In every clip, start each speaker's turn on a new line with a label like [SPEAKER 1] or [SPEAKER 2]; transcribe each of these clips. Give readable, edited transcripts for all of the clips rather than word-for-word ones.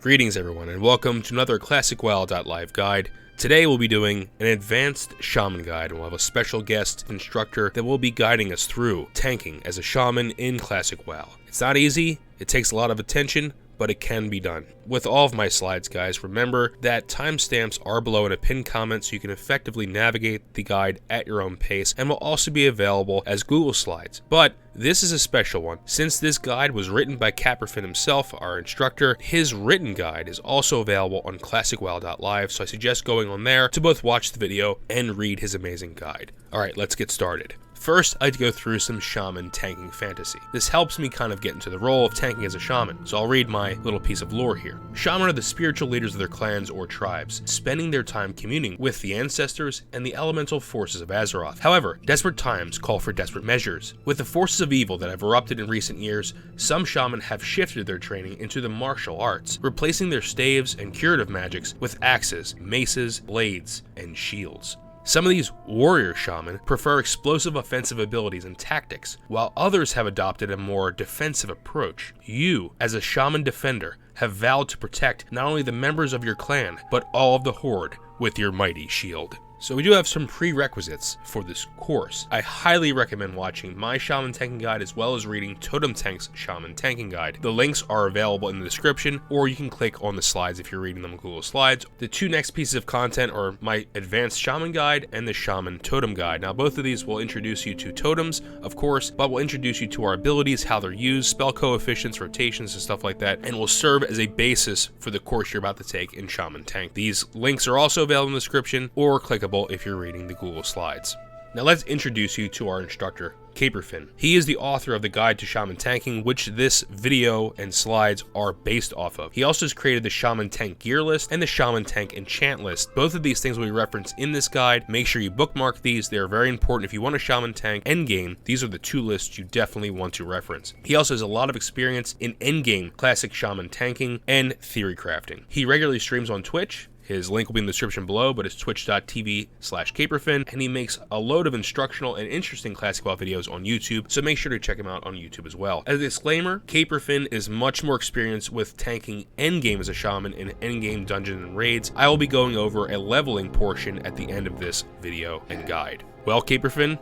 [SPEAKER 1] Greetings everyone, and welcome to another Classic WoW.live guide. Today we'll be doing an advanced shaman guide, and we'll have a special guest instructor that will be guiding us through tanking as a shaman in Classic WoW. It's not easy, it takes a lot of attention, but it can be done. With all of my slides, guys, remember that timestamps are below in a pinned comment so you can effectively navigate the guide at your own pace, and will also be available as Google Slides. But this is a special one. Since this guide was written by Caperfin himself, our instructor, his written guide is also available on ClassicWoW.live, so I suggest going on there to both watch the video and read his amazing guide. Alright, let's get started. First, I'd go through some shaman tanking fantasy. This helps me kind of get into the role of tanking as a shaman, so I'll read my little piece of lore here. Shaman are the spiritual leaders of their clans or tribes, spending their time communing with the ancestors and the elemental forces of Azeroth. However, desperate times call for desperate measures. With the forces of evil that have erupted in recent years, some shaman have shifted their training into the martial arts, replacing their staves and curative magics with axes, maces, blades, and shields. Some of these warrior shaman prefer explosive offensive abilities and tactics, while others have adopted a more defensive approach. You, as a shaman defender, have vowed to protect not only the members of your clan, but all of the horde with your mighty shield. So we do have some prerequisites for this course. I highly recommend watching my Shaman Tanking Guide as well as reading Totem Tank's Shaman Tanking Guide. The links are available in the description, or you can click on the slides if you're reading them on Google Slides. The two next pieces of content are my Advanced Shaman Guide and the Shaman Totem Guide. Now both of these will introduce you to totems, of course, but will introduce you to our abilities, how they're used, spell coefficients, rotations, and stuff like that, and will serve as a basis for the course you're about to take in Shaman Tank. These links are also available in the description, or clickable if you're reading the Google Slides. Now let's introduce you to our instructor, Caperfin. He is the author of the Guide to Shaman Tanking, which this video and slides are based off of. He also has created the Shaman Tank Gear List and the Shaman Tank Enchant List. Both of these things will be referenced in this guide. Make sure you bookmark these. They are very important if you want a Shaman Tank Endgame. These are the two lists you definitely want to reference. He also has a lot of experience in Endgame Classic Shaman Tanking and Theory Crafting. He regularly streams on Twitch. His link will be in the description below, but it's twitch.tv/Caperfin, and he makes a load of instructional and interesting Classic WoW videos on YouTube, so make sure to check him out on YouTube as well. As a disclaimer, Caperfin is much more experienced with tanking endgame as a shaman in endgame dungeons and raids. I will be going over a leveling portion at the end of this video and guide. Well, Caperfin,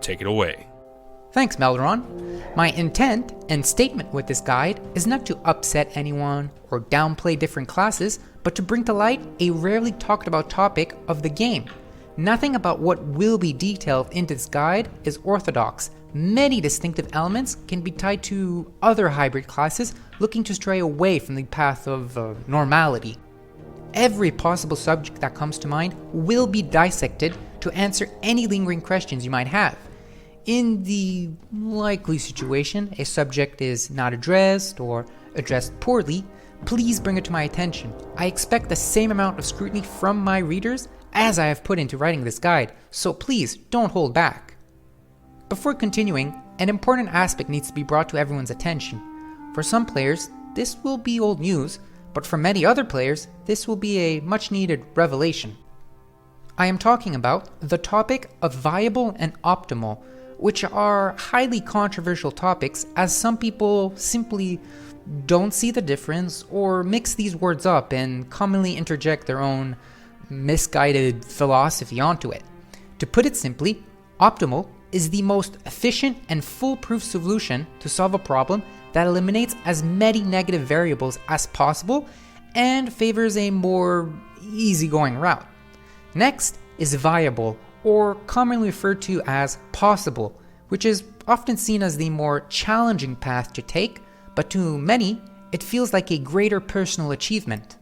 [SPEAKER 1] take it away.
[SPEAKER 2] Thanks, Melderon. My intent and statement with this guide is not to upset anyone or downplay different classes, but to bring to light a rarely talked about topic of the game. Nothing about what will be detailed in this guide is orthodox. Many distinctive elements can be tied to other hybrid classes looking to stray away from the path of normality. Every possible subject that comes to mind will be dissected to answer any lingering questions you might have. In the likely situation a subject is not addressed or addressed poorly, please bring it to my attention. I expect the same amount of scrutiny from my readers as I have put into writing this guide, so please don't hold back. Before continuing, an important aspect needs to be brought to everyone's attention. For some players, this will be old news, but for many other players, this will be a much needed revelation. I am talking about the topic of viable and optimal, which are highly controversial topics as some people simply don't see the difference or mix these words up and commonly interject their own misguided philosophy onto it. To put it simply, optimal is the most efficient and foolproof solution to solve a problem that eliminates as many negative variables as possible and favors a more easygoing route. Next is viable, or commonly referred to as possible, which is often seen as the more challenging path to take, but to many, it feels like a greater personal achievement.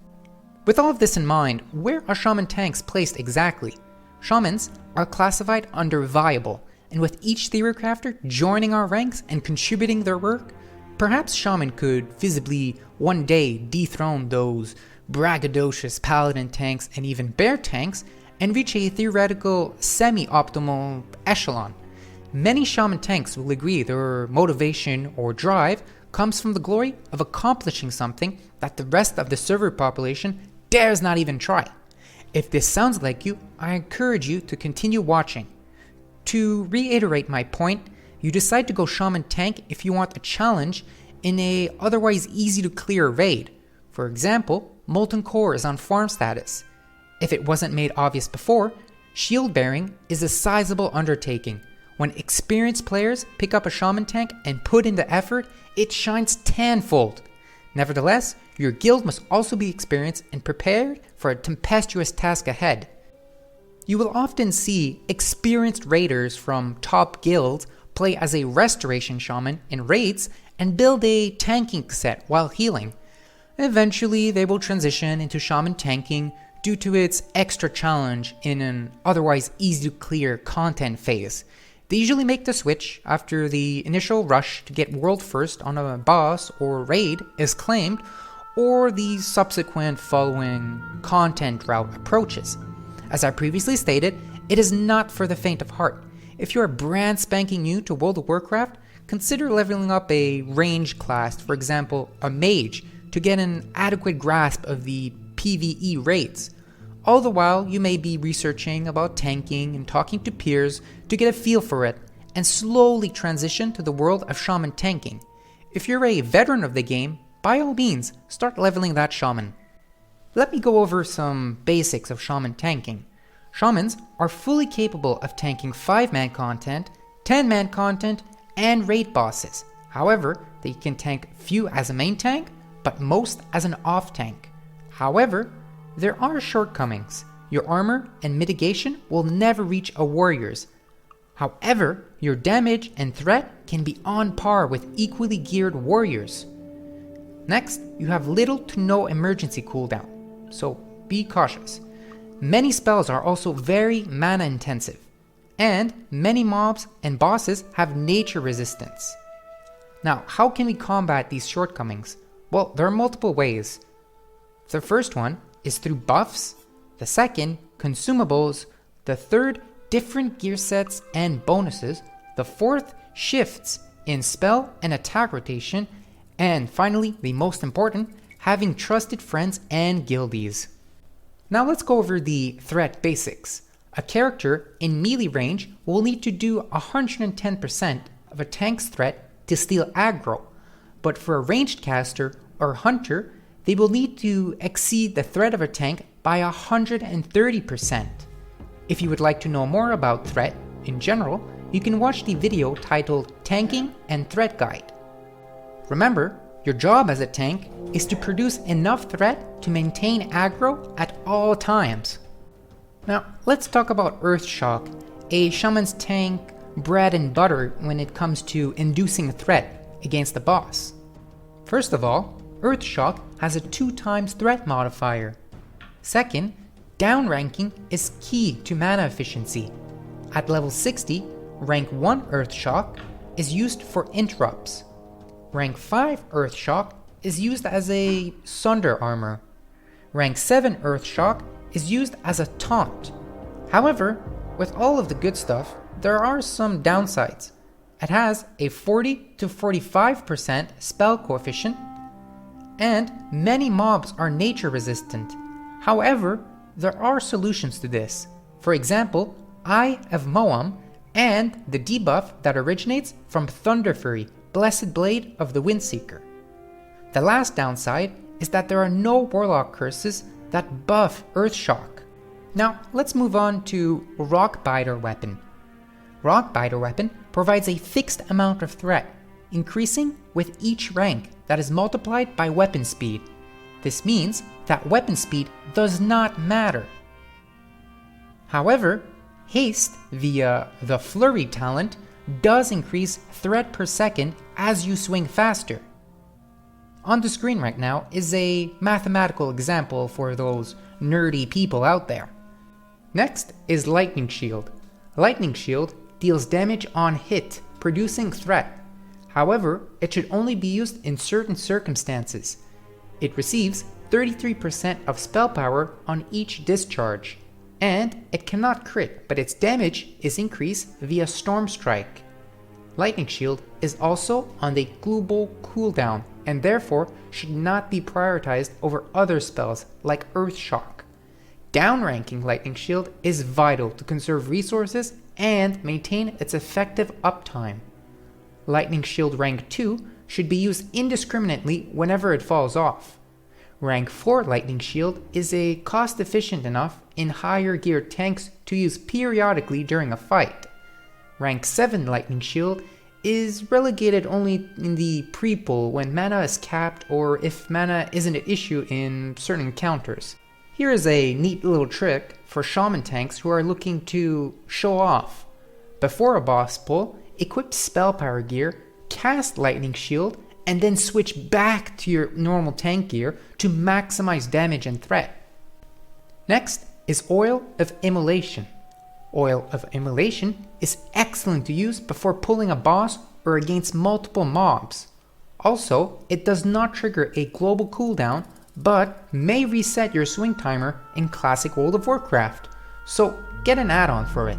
[SPEAKER 2] With all of this in mind, where are shaman tanks placed exactly? Shamans are classified under viable, and with each theory crafter joining our ranks and contributing their work, perhaps shaman could visibly one day dethrone those braggadocious paladin tanks and even bear tanks and reach a theoretical semi-optimal echelon. Many shaman tanks will agree their motivation or drive comes from the glory of accomplishing something that the rest of the server population dares not even try. If this sounds like you, I encourage you to continue watching. To reiterate my point, you decide to go shaman tank if you want a challenge in a otherwise easy to clear raid. For example, Molten Core is on farm status. If it wasn't made obvious before, shield bearing is a sizable undertaking. When experienced players pick up a shaman tank and put in the effort, it shines tenfold. Nevertheless, your guild must also be experienced and prepared for a tempestuous task ahead. You will often see experienced raiders from top guilds play as a restoration shaman in raids and build a tanking set while healing. Eventually, they will transition into shaman tanking due to its extra challenge in an otherwise easy to clear content phase. They usually make the switch after the initial rush to get world first on a boss or raid is claimed, or the subsequent following content route approaches. As I previously stated, it is not for the faint of heart. If you are brand spanking new to World of Warcraft, consider leveling up a range class, for example, a mage, to get an adequate grasp of the PvE raids. All the while, you may be researching about tanking and talking to peers to get a feel for it, and slowly transition to the world of shaman tanking. If you're a veteran of the game, by all means, start leveling that shaman. Let me go over some basics of shaman tanking. Shamans are fully capable of tanking 5-man content, 10-man content, and raid bosses. However, they can tank few as a main tank, but most as an off tank. However, there are shortcomings. Your armor and mitigation will never reach a warrior's. However, your damage and threat can be on par with equally geared warriors. Next, you have little to no emergency cooldown, so be cautious. Many spells are also very mana intensive, and many mobs and bosses have nature resistance. Now, how can we combat these shortcomings? Well, there are multiple ways. The first one is through buffs, the second, consumables, the third, different gear sets and bonuses, the fourth, shifts in spell and attack rotation, and finally, the most important, having trusted friends and guildies. Now let's go over the threat basics. A character in melee range will need to do 110% of a tank's threat to steal aggro, but for a ranged caster or hunter, they will need to exceed the threat of a tank by 130%. If you would like to know more about threat in general, you can watch the video titled Tanking and Threat Guide. Remember, your job as a tank is to produce enough threat to maintain aggro at all times. Now, let's talk about Earthshock, a shaman's tank bread and butter when it comes to inducing a threat against the boss. First of all, Earthshock has a 2x threat modifier. Second, downranking is key to mana efficiency. At level 60, rank 1 Earthshock is used for interrupts. Rank 5 Earthshock is used as a Sunder armor. Rank 7 Earthshock is used as a taunt. However, with all of the good stuff, there are some downsides. It has a 40 to 45% spell coefficient, and many mobs are nature resistant. However, there are solutions to this. For example, Eye of Moam and the debuff that originates from Thunderfury, Blessed Blade of the Windseeker. The last downside is that there are no Warlock curses that buff Earthshock. Now, let's move on to Rockbiter weapon. Rockbiter weapon provides a fixed amount of threat, increasing with each rank that is multiplied by weapon speed. This means that weapon speed does not matter. However, haste via the Flurry talent does increase threat per second as you swing faster. On the screen right now is a mathematical example for those nerdy people out there. Next is Lightning Shield. Lightning Shield deals damage on hit, producing threat. However, it should only be used in certain circumstances. It receives 33% of spell power on each discharge, and it cannot crit, but its damage is increased via Storm Strike. Lightning Shield is also on the global cooldown, and therefore should not be prioritized over other spells like Earthshock. Downranking Lightning Shield is vital to conserve resources and maintain its effective uptime. Lightning Shield rank 2 should be used indiscriminately whenever it falls off. Rank 4 Lightning Shield is a cost efficient enough in higher gear tanks to use periodically during a fight. Rank 7 Lightning Shield is relegated only in the pre-pull when mana is capped or if mana isn't an issue in certain encounters. Here is a neat little trick for Shaman tanks who are looking to show off. Before a boss pull, equip spell power gear, cast Lightning Shield, and then switch back to your normal tank gear to maximize damage and threat. Next is Oil of Immolation. Oil of Immolation is excellent to use before pulling a boss or against multiple mobs. Also, it does not trigger a global cooldown, but may reset your swing timer in classic World of Warcraft, so get an add-on for it.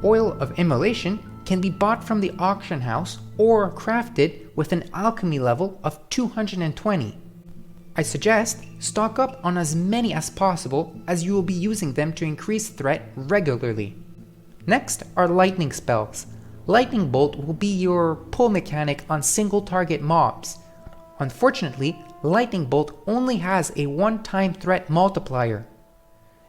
[SPEAKER 2] Oil of Immolation can be bought from the auction house or crafted with an alchemy level of 220. I suggest stock up on as many as possible as you will be using them to increase threat regularly. Next are lightning spells. Lightning Bolt will be your pull mechanic on single target mobs. Unfortunately, Lightning Bolt only has a one-time threat multiplier.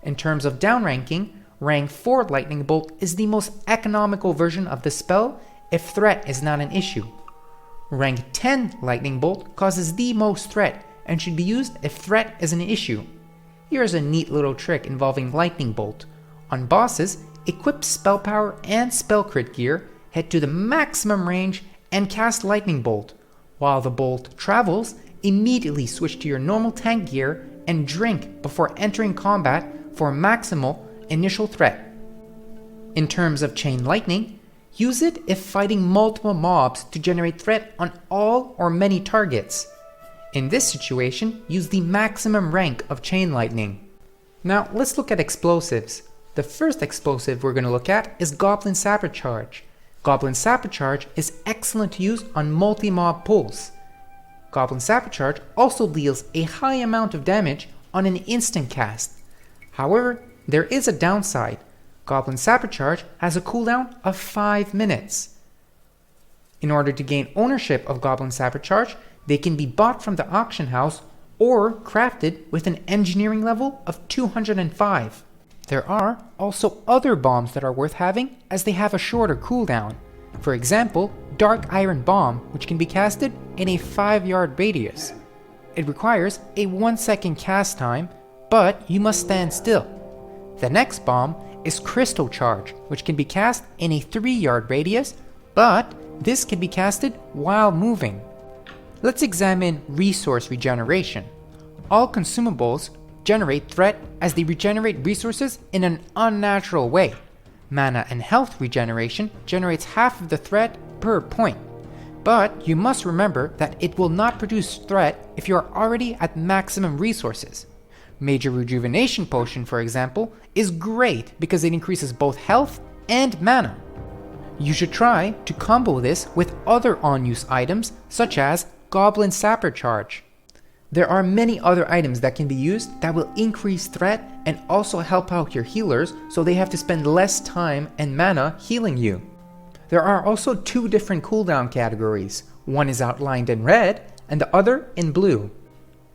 [SPEAKER 2] In terms of downranking, rank 4 Lightning Bolt is the most economical version of the spell if threat is not an issue. Rank 10 Lightning Bolt causes the most threat and should be used if threat is an issue. Here's a neat little trick involving Lightning Bolt. On bosses, equip spell power and spell crit gear, head to the maximum range, and cast Lightning Bolt. While the bolt travels, immediately switch to your normal tank gear and drink before entering combat for maximal initial threat. In terms of Chain Lightning, use it if fighting multiple mobs to generate threat on all or many targets. In this situation, use the maximum rank of Chain Lightning. Now let's look at explosives. The first explosive we're going to look at is Goblin Sabotage. Goblin Sabotage is excellent to use on multi-mob pulls. Goblin Sabotage also deals a high amount of damage on an instant cast. However, there is a downside. Goblin Sabotage has a cooldown of 5 minutes. In order to gain ownership of Goblin Sabotage, they can be bought from the auction house or crafted with an engineering level of 205. There are also other bombs that are worth having as they have a shorter cooldown. For example, Dark Iron Bomb, which can be casted in a 5-yard radius. It requires a 1-second cast time, but you must stand still. The next bomb is Crystal Charge, which can be cast in a 3-yard radius, but this can be casted while moving. Let's examine Resource Regeneration. All consumables generate threat as they regenerate resources in an unnatural way. Mana and Health Regeneration generates half of the threat per point, but you must remember that it will not produce threat if you are already at maximum resources. Major Rejuvenation Potion, for example, is great because it increases both health and mana. You should try to combo this with other on-use items such as Goblin Sabotage. There are many other items that can be used that will increase threat and also help out your healers so they have to spend less time and mana healing you. There are also 2 different cooldown categories. One is outlined in red and the other in blue.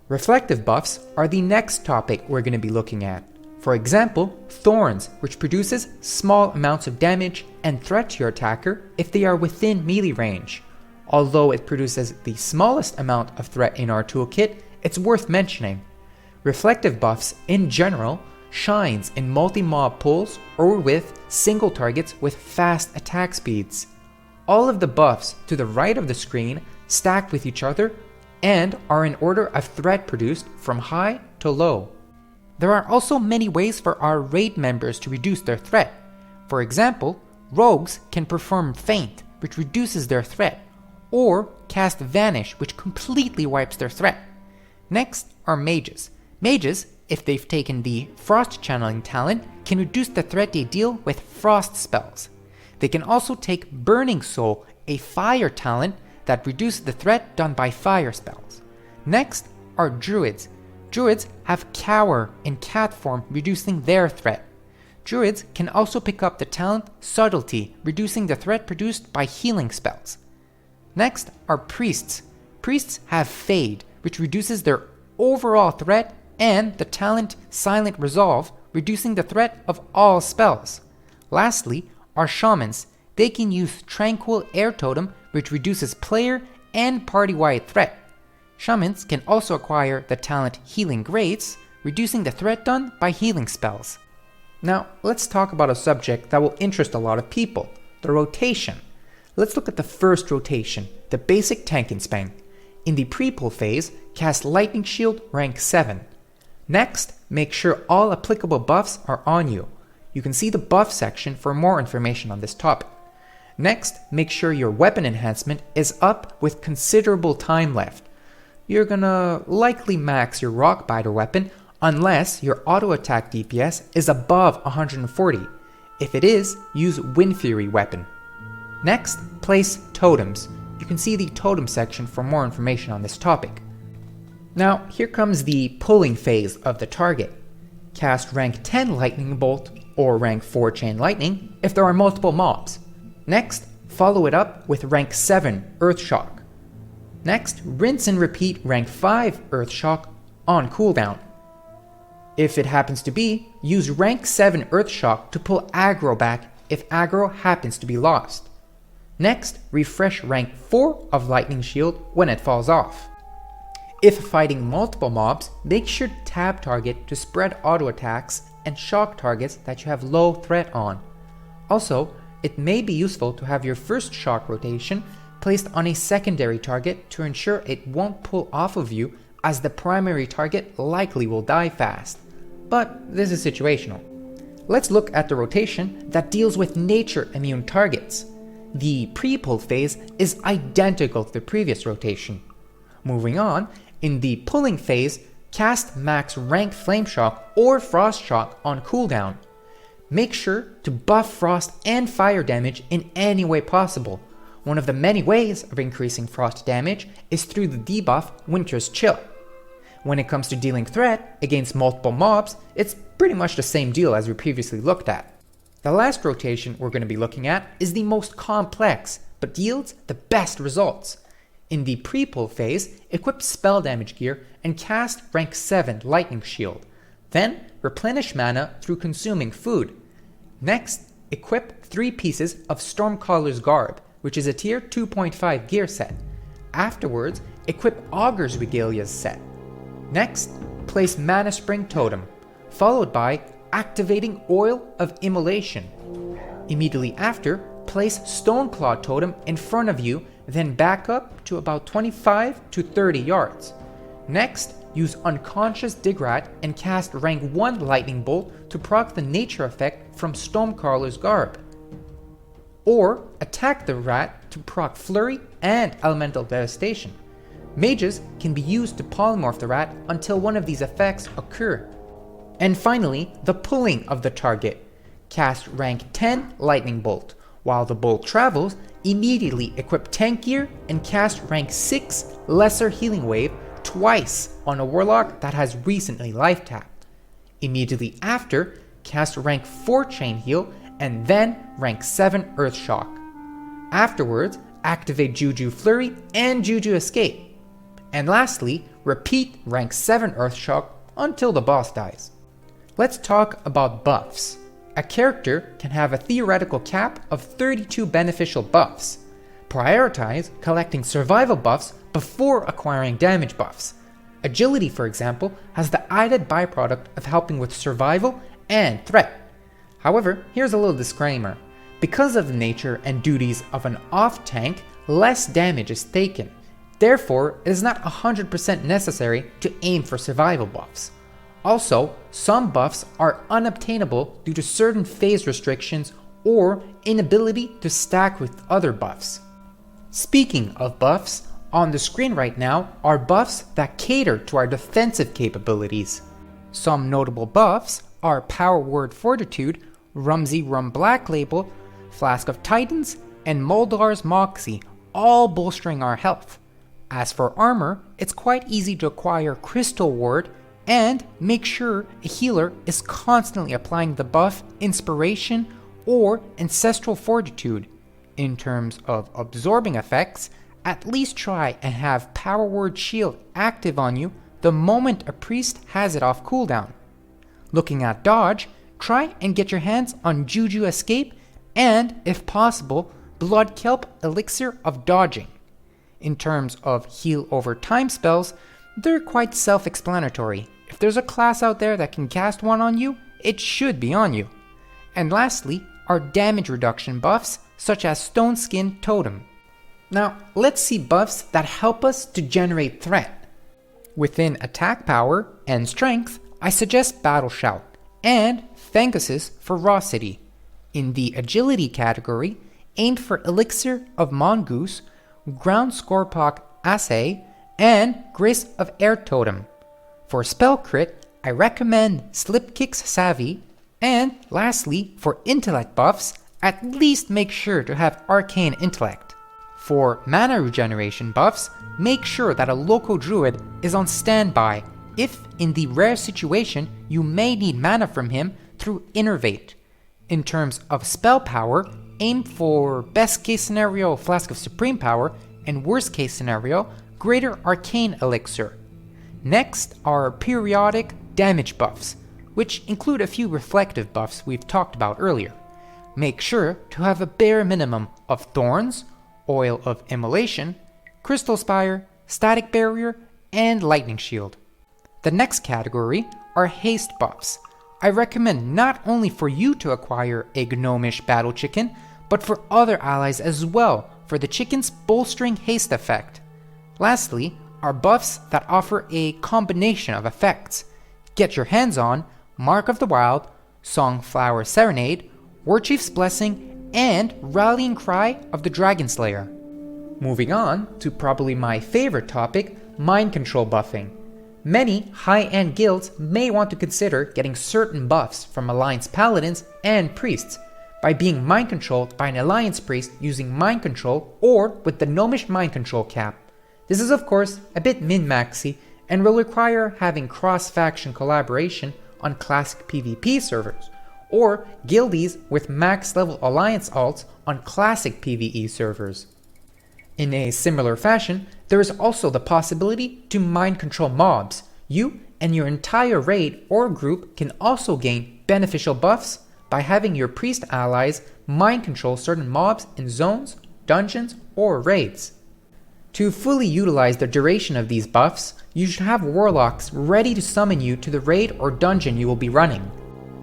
[SPEAKER 2] Reflective buffs are the next topic we're going to be looking at. For example, Thorns, which produces small amounts of damage and threat to your attacker if they are within melee range. Although it produces the smallest amount of threat in our toolkit, it's worth mentioning. Reflective buffs in general shines in multi-mob pulls or with single targets with fast attack speeds. All of the buffs to the right of the screen stack with each other and are in order of threat produced from high to low. There are also many ways for our raid members to reduce their threat. For example, rogues can perform Feint, which reduces their threat, or cast Vanish, which completely wipes their threat. Next are mages. Mages, if they've taken the Frost Channeling talent, can reduce the threat they deal with frost spells. They can also take Burning Soul, a fire talent that reduces the threat done by fire spells. Next are druids. Druids have Cower in cat form, reducing their threat. Druids can also pick up the talent Subtlety, reducing the threat produced by healing spells. Next are priests. Priests have Fade, which reduces their overall threat, and the talent Silent Resolve, reducing the threat of all spells. Lastly, our Shamans. They can use Tranquil Air Totem, which reduces player and party-wide threat. Shamans can also acquire the talent Healing Graves, reducing the threat done by healing spells. Now, let's talk about a subject that will interest a lot of people, the rotation. Let's look at the first rotation, the basic tank in Spank. In the pre-pull phase, cast Lightning Shield rank 7. Next, make sure all applicable buffs are on you. You can see the buff section for more information on this topic. Next, make sure your weapon enhancement is up with considerable time left. You're gonna likely max your Rockbiter weapon unless your auto attack DPS is above 140. If it is, use Wind Fury weapon. Next, place Totems. You can see the Totem section for more information on this topic. Now, here comes the pulling phase of the target. Cast rank 10 Lightning Bolt or rank 4 Chain Lightning if there are multiple mobs. Next, follow it up with rank 7 Earth Shock. Next, rinse and repeat rank 5 Earth Shock on cooldown. If it happens to be, use rank 7 Earth Shock to pull aggro back if aggro happens to be lost. Next, refresh rank 4 of Lightning Shield when it falls off. If fighting multiple mobs, make sure to tab target to spread auto attacks and shock targets that you have low threat on. Also, it may be useful to have your first shock rotation placed on a secondary target to ensure it won't pull off of you, as the primary target likely will die fast. But this is situational. Let's look at the rotation that deals with nature immune targets. The pre-pull phase is identical to the previous rotation. Moving on, in the pulling phase, cast max rank Flame Shock or Frost Shock on cooldown. Make sure to buff frost and fire damage in any way possible. One of the many ways of increasing frost damage is through the debuff Winter's Chill. When it comes to dealing threat against multiple mobs, it's pretty much the same deal as we previously looked at. The last rotation we're going to be looking at is the most complex, but yields the best results. In the pre-pull phase, equip spell damage gear and cast rank 7 Lightning Shield. Then, replenish mana through consuming food. Next, equip 3 pieces of Stormcaller's Garb, which is a tier 2.5 gear set. Afterwards, equip Augur's Regalia's set. Next, place Mana Spring Totem, followed by activating Oil of Immolation. Immediately after, place Stoneclaw Totem in front of you, then back up to about 25 to 30 yards. Next, use Unconscious Digrat and cast rank 1 Lightning Bolt to proc the nature effect from Stormcaller's Garb. Or attack the rat to proc Flurry and Elemental Devastation. Mages can be used to polymorph the rat until one of these effects occur. And finally, the pulling of the target. Cast rank 10 Lightning Bolt. While the bolt travels, immediately equip tank gear and cast rank 6 Lesser Healing Wave twice on a warlock that has recently life tapped. Immediately after, cast rank 4 Chain Heal and then rank 7 Earth Shock. Afterwards, activate Juju Flurry and Juju Escape. And lastly, repeat rank 7 Earth Shock until the boss dies. Let's talk about buffs. A character can have a theoretical cap of 32 beneficial buffs. Prioritize collecting survival buffs before acquiring damage buffs. Agility, for example, has the added byproduct of helping with survival and threat. However, here's a little disclaimer. Because of the nature and duties of an off tank, less damage is taken. Therefore, it is not 100% necessary to aim for survival buffs. Also, some buffs are unobtainable due to certain phase restrictions or inability to stack with other buffs. Speaking of buffs, on the screen right now are buffs that cater to our defensive capabilities. Some notable buffs are Power Word Fortitude, Rumsey Rum Black Label, Flask of Titans, and Moldar's Moxie, all bolstering our health. As for armor, it's quite easy to acquire Crystal Ward, and make sure a healer is constantly applying the buff Inspiration or Ancestral Fortitude. In terms of absorbing effects, at least try and have Power Word Shield active on you the moment a priest has it off cooldown. Looking at dodge, try and get your hands on Juju Escape and, if possible, Blood Kelp Elixir of Dodging. In terms of heal over time spells, they're quite self-explanatory. If there's a class out there that can cast one on you, it should be on you. And lastly, are damage reduction buffs such as Stone Skin Totem. Now, let's see buffs that help us to generate threat. Within attack power and strength, I suggest Battle Shout and Fangus' Ferocity. In the agility category, aim for Elixir of Mongoose, Ground Scorpok Assay, and Grace of Air Totem. For spell crit, I recommend Slipkick's Savvy, and lastly, for intellect buffs, at least make sure to have Arcane Intellect. For mana regeneration buffs, make sure that a local druid is on standby if, in the rare situation, you may need mana from him through Innervate. In terms of spell power, aim for best case scenario Flask of Supreme Power and worst case scenario Greater Arcane Elixir. Next are periodic damage buffs, which include a few reflective buffs we've talked about earlier. Make sure to have a bare minimum of Thorns, Oil of Immolation, Crystal Spire, Static Barrier, and Lightning Shield. The next category are haste buffs. I recommend not only for you to acquire a gnomish battle chicken, but for other allies as well for the chicken's bolstering haste effect. Lastly are buffs that offer a combination of effects. Get your hands on Mark of the Wild, Songflower Serenade, Warchief's Blessing, and Rallying Cry of the Dragon Slayer. Moving on to probably my favorite topic, mind control buffing. Many high-end guilds may want to consider getting certain buffs from Alliance Paladins and Priests by being mind controlled by an Alliance Priest using mind control or with the gnomish mind control cap. This is of course a bit min-maxy and will require having cross-faction collaboration on classic PvP servers, or guildies with max level Alliance alts on classic PvE servers. In a similar fashion, there is also the possibility to mind control mobs. You and your entire raid or group can also gain beneficial buffs by having your priest allies mind control certain mobs in zones, dungeons, or raids. To fully utilize the duration of these buffs, you should have warlocks ready to summon you to the raid or dungeon you will be running.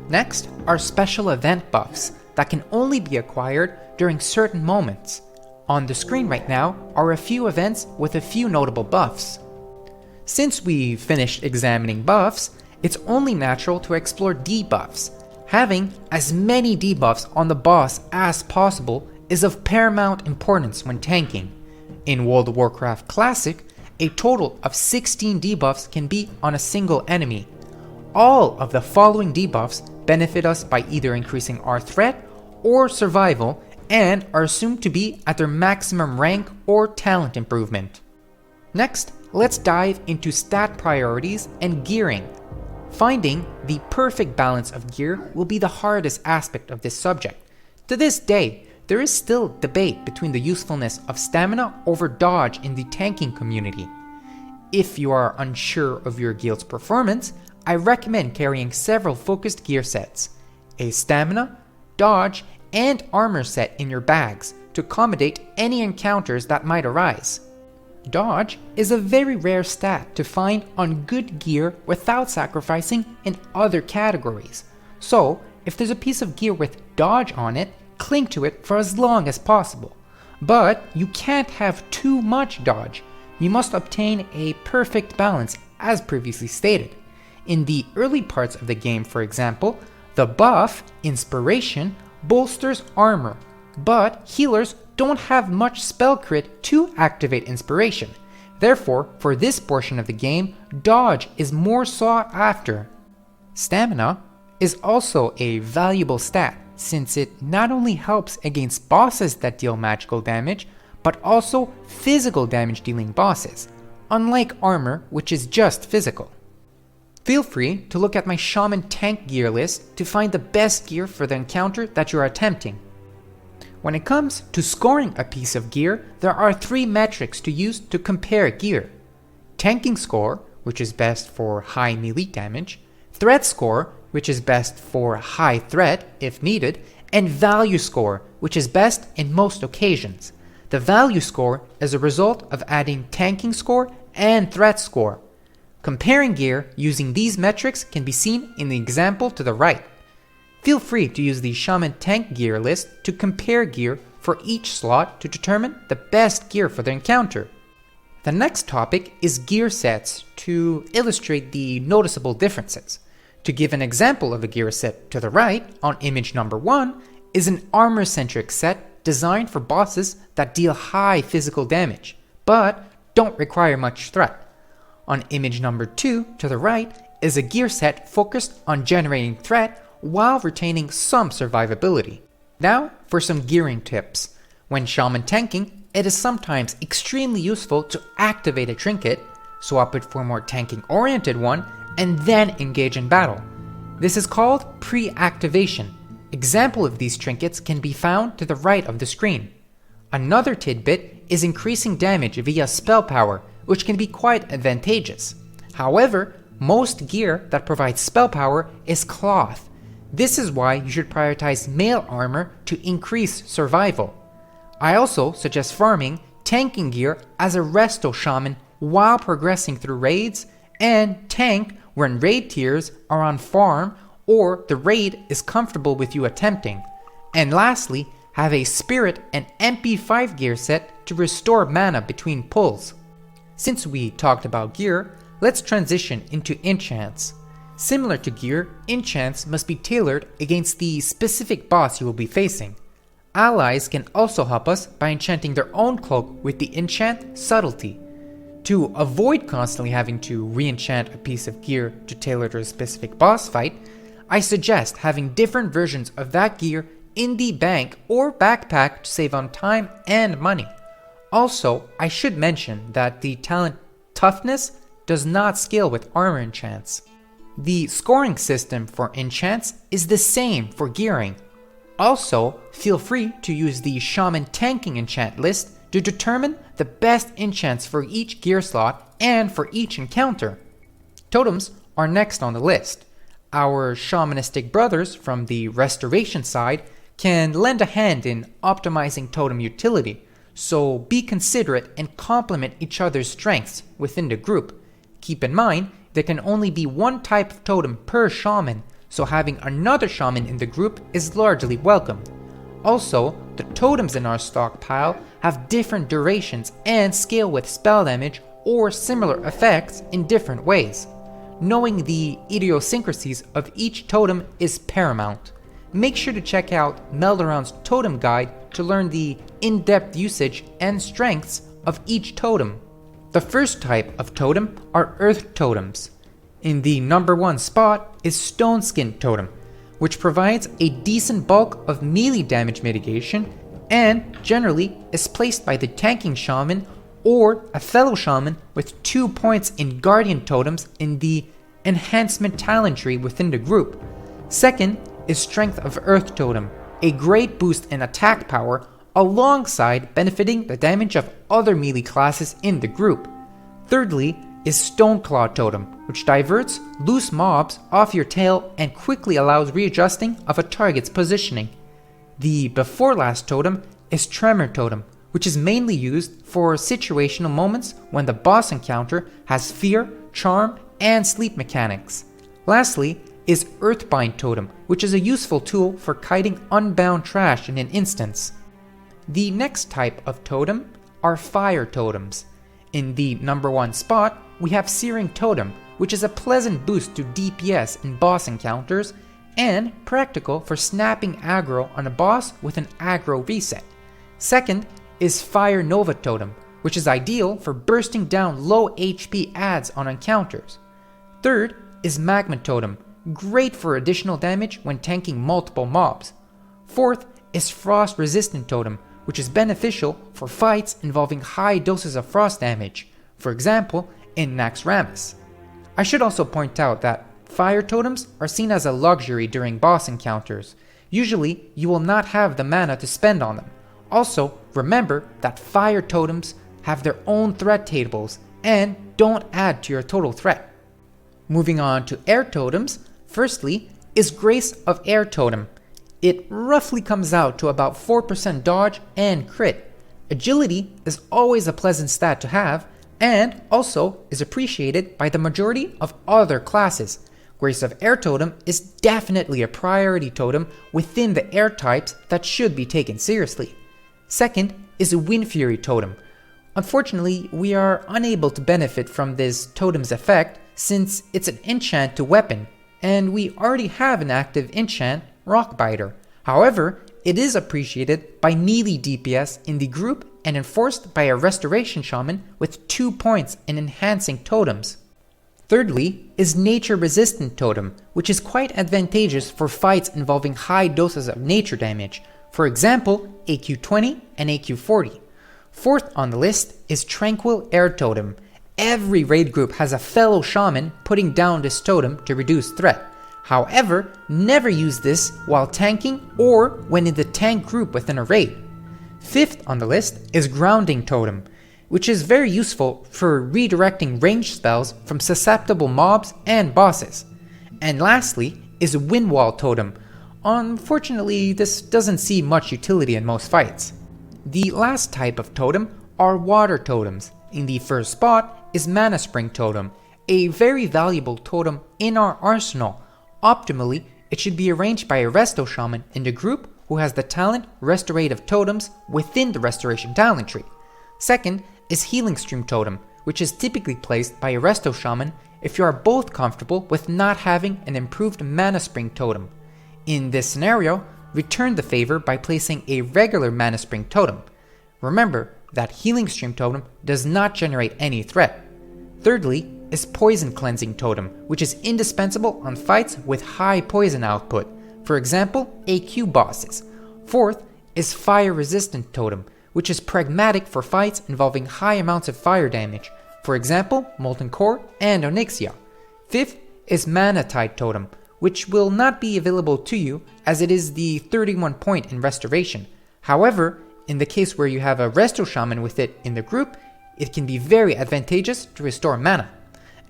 [SPEAKER 2] Next are special event buffs that can only be acquired during certain moments. On the screen right now are a few events with a few notable buffs. Since we finished examining buffs, it's only natural to explore debuffs. Having as many debuffs on the boss as possible is of paramount importance when tanking. In World of Warcraft Classic, a total of 16 debuffs can be on a single enemy. All of the following debuffs benefit us by either increasing our threat or survival and are assumed to be at their maximum rank or talent improvement. Next, let's dive into stat priorities and gearing. Finding the perfect balance of gear will be the hardest aspect of this subject. To this day, there is still debate between the usefulness of stamina over dodge in the tanking community. If you are unsure of your guild's performance, I recommend carrying several focused gear sets, a stamina, dodge, and armor set in your bags to accommodate any encounters that might arise. Dodge is a very rare stat to find on good gear without sacrificing in other categories. So, if there's a piece of gear with dodge on it, cling to it for as long as possible. But you can't have too much dodge. You must obtain a perfect balance as previously stated. In the early parts of the game, for example, the buff, Inspiration, bolsters armor, but healers don't have much spell crit to activate Inspiration. Therefore, for this portion of the game, dodge is more sought after. Stamina is also a valuable stat since it not only helps against bosses that deal magical damage, but also physical damage dealing bosses, unlike armor which is just physical. Feel free to look at my Shaman tank gear list to find the best gear for the encounter that you're attempting. When it comes to scoring a piece of gear, there are 3 metrics to use to compare gear. Tanking score, which is best for high melee damage, threat score, which is best for high threat if needed, and value score, which is best in most occasions. The value score is a result of adding tanking score and threat score. Comparing gear using these metrics can be seen in the example to the right. Feel free to use the Shaman tank gear list to compare gear for each slot to determine the best gear for the encounter. The next topic is gear sets to illustrate the noticeable differences. To give an example of a gear set to the right, on image number 1, is an armor-centric set designed for bosses that deal high physical damage, but don't require much threat. On image number 2 to the right is a gear set focused on generating threat while retaining some survivability. Now for some gearing tips. When shaman tanking, it is sometimes extremely useful to activate a trinket, swap it for a more tanking oriented one, and then engage in battle. This is called pre-activation. Example of these trinkets can be found to the right of the screen. Another tidbit is increasing damage via spell power, which can be quite advantageous. However, most gear that provides spell power is cloth. This is why you should prioritize mail armor to increase survival. I also suggest farming tanking gear as a resto shaman while progressing through raids, and tank when raid tiers are on farm or the raid is comfortable with you attempting. And lastly, have a spirit and MP5 gear set to restore mana between pulls. Since we talked about gear, let's transition into enchants. Similar to gear, enchants must be tailored against the specific boss you will be facing. Allies can also help us by enchanting their own cloak with the enchant Subtlety. To avoid constantly having to re-enchant a piece of gear to tailor to a specific boss fight, I suggest having different versions of that gear in the bank or backpack to save on time and money. Also, I should mention that the talent Toughness does not scale with armor enchants. The scoring system for enchants is the same for gearing. Also, feel free to use the Shaman tanking enchant list to determine the best enchants for each gear slot and for each encounter. Totems are next on the list. Our shamanistic brothers from the restoration side can lend a hand in optimizing totem utility, so be considerate and complement each other's strengths within the group. Keep in mind, there can only be one type of totem per shaman, so having another shaman in the group is largely welcome. Also, the totems in our stockpile have different durations and scale with spell damage or similar effects in different ways. Knowing the idiosyncrasies of each totem is paramount. Make sure to check out Melderon's totem guide to learn the in-depth usage and strengths of each totem. The first type of totem are earth totems. In the number 1 spot is Stone Skin Totem, which provides a decent bulk of melee damage mitigation and generally is placed by the tanking shaman or a fellow shaman with 2 points in guardian totems in the enhancement talent tree within the group. Second is Strength of Earth Totem, a great boost in attack power alongside benefiting the damage of other melee classes in the group. Thirdly is Stoneclaw Totem, which diverts loose mobs off your tail and quickly allows readjusting of a target's positioning. The before last totem is Tremor Totem, which is mainly used for situational moments when the boss encounter has fear, charm, and sleep mechanics. Lastly is Earthbind Totem, which is a useful tool for kiting unbound trash in an instance. The next type of totem are Fire Totems. In the number 1 spot, we have Searing Totem, which is a pleasant boost to DPS in boss encounters and practical for snapping aggro on a boss with an aggro reset. Second is Fire Nova Totem, which is ideal for bursting down low HP adds on encounters. Third is Magma Totem, great for additional damage when tanking multiple mobs. Fourth is Frost Resistant Totem, which is beneficial for fights involving high doses of frost damage, for example in Naxxramas. I should also point out that fire totems are seen as a luxury during boss encounters. Usually, you will not have the mana to spend on them. Also, remember that fire totems have their own threat tables, and don't add to your total threat. Moving on to air totems, firstly is Grace of Air Totem. It roughly comes out to about 4% dodge and crit. Agility is always a pleasant stat to have, and also is appreciated by the majority of other classes. Grace of Air Totem is definitely a priority totem within the air types that should be taken seriously. Second is a Wind Fury Totem. Unfortunately, we are unable to benefit from this totem's effect since it's an enchant to weapon, and we already have an active enchant, Rockbiter. However, it is appreciated by melee DPS in the group and enforced by a Restoration Shaman with 2 points in enhancing totems. Thirdly is Nature Resistant Totem, which is quite advantageous for fights involving high doses of nature damage, for example AQ 20 and AQ 40. Fourth on the list is Tranquil Air Totem. Every raid group has a fellow shaman putting down this totem to reduce threat. However, never use this while tanking or when in the tank group within a raid. Fifth on the list is Grounding Totem, which is very useful for redirecting ranged spells from susceptible mobs and bosses. And lastly is Windwall Totem. Unfortunately, this doesn't see much utility in most fights. The last type of totem are Water Totems. In the first spot is Mana Spring Totem, a very valuable totem in our arsenal. Optimally, it should be arranged by a Resto Shaman in the group who has the talent Restorative Totems within the Restoration talent tree. Second is Healing Stream Totem, which is typically placed by a Resto Shaman if you are both comfortable with not having an improved Mana Spring Totem. In this scenario, return the favor by placing a regular Mana Spring Totem. Remember that Healing Stream Totem does not generate any threat. Thirdly is Poison Cleansing Totem, which is indispensable on fights with high poison output, for example AQ bosses. Fourth is Fire Resistant Totem, which is pragmatic for fights involving high amounts of fire damage, for example Molten Core and Onyxia. Fifth is Mana Tide Totem, which will not be available to you as it is the 31 point in Restoration. However, in the case where you have a Resto Shaman with it in the group, it can be very advantageous to restore mana.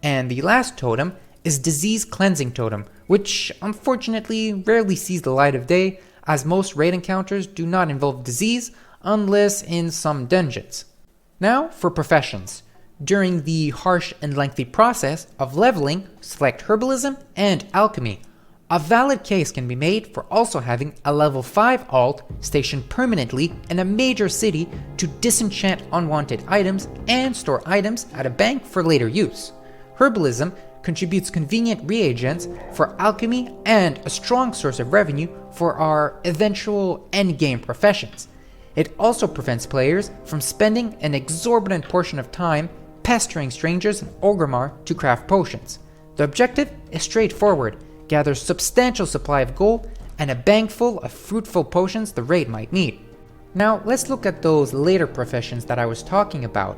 [SPEAKER 2] And the last totem is Disease Cleansing Totem, which unfortunately rarely sees the light of day as most raid encounters do not involve disease unless in some dungeons. Now for professions. During the harsh and lengthy process of leveling, select Herbalism and Alchemy. A valid case can be made for also having a level 5 alt stationed permanently in a major city to disenchant unwanted items and store items at a bank for later use. Herbalism contributes convenient reagents for alchemy and a strong source of revenue for our eventual endgame professions. It also prevents players from spending an exorbitant portion of time pestering strangers in Orgrimmar to craft potions. The objective is straightforward: gather substantial supply of gold and a bank full of fruitful potions the raid might need. Now let's look at those later professions that I was talking about.